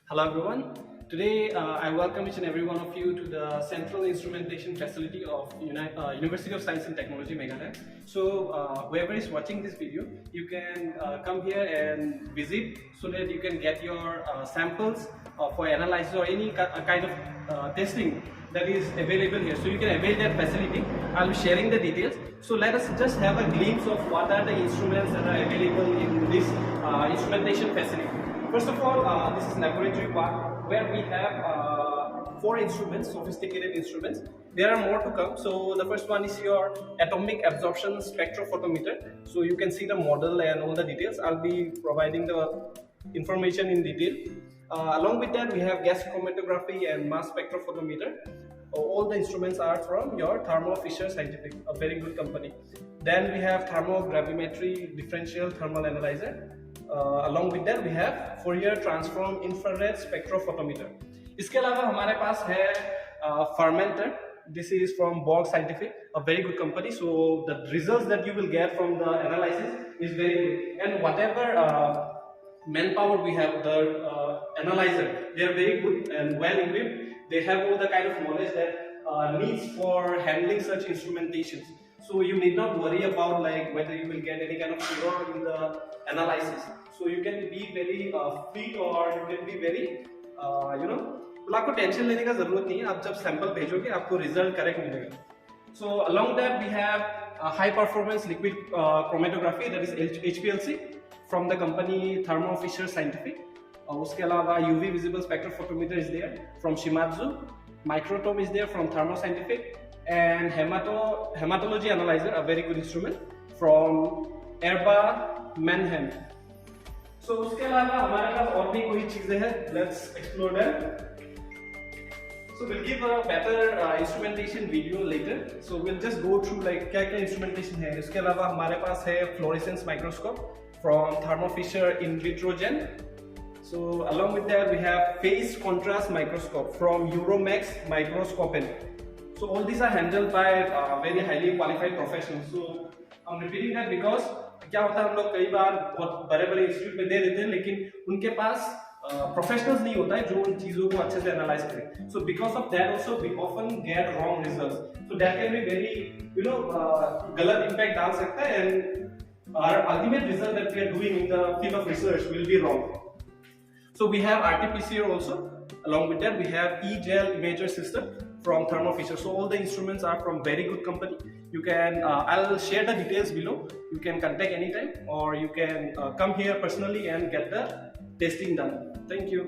Hello everyone. Today I welcome each and every one of you to the Central Instrumentation Facility of University of Science and Technology, Meghalaya. So whoever is watching this video, you can come here and visit so that you can get your samples for analysis or any kind of testing that is available here. So you can avail that facility. I'll be sharing the details. So let us just have a glimpse of what are the instruments that are available in this instrumentation facility. First of all, this is laboratory part where we have 4 instruments, sophisticated instruments. There are more to come. So the first one is your atomic absorption spectrophotometer. So you can see the model and all the details. I'll be providing the information in detail. Along with that, we have gas chromatography and mass spectrophotometer. All the instruments are from your Thermo Fisher Scientific, a very good company. Then we have thermogravimetry differential thermal analyzer. Along with that we have Fourier transform infrared spectrophotometer. इसके अलावा हमारे पास है fermenter. This is from Borg Scientific, a very good company. So the results that you will get from the analysis is very good. And whatever manpower we have, the analyzer, they are very good and well equipped. They have all the kind of knowledge that needs for handling such instrumentations. So you need not worry about like whether you will get any kind of error in the analysis. So you can be very free or you can be very आपको tension लेने का जरूरत नहीं है. आप जब sample भेजोगे आपको रिजल्ट करेक्ट मिलेगा. So along that we have high performance liquid chromatography, that is HPLC from the company Thermo Fisher Scientific. उसके अलावा UV visible spectrophotometer is there from Shimadzu. Microtome is there from Thermo Scientific. And hematology analyzer, a very good instrument from Mannheim. So उसके अलावा हमारे पास और भी कोई चीजें हैं. Let's explore them. So we'll give a better instrumentation video later. So we'll just go through like क्या-क्या instrumentation है. उसके अलावा हमारे पास है fluorescence microscope from Thermo Fisher in Vitrogen. So along with that we have phase contrast microscope from Euromax Microscopen. So all these are handled by very highly qualified professionals. So I'm repeating that because क्या होता है हम लोग कई बार बहुत बड़े-बड़े institute में दे देते हैं लेकिन उनके पास प्रोफेशनल्स नहीं होता है जो उन चीजों को अच्छे से एनालाइज करें. So because of that also we often get wrong results. So that can be very गलत impact डाल सकता है and our ultimate result that we are doing in the field of research will be wrong. So we have RT-PCR also. Along with that we have e-gel imager system from Thermo Fisher. So all the instruments are from very good company. You can I'll share the details below. You can contact anytime or you can come here personally and get the testing done. Thank you.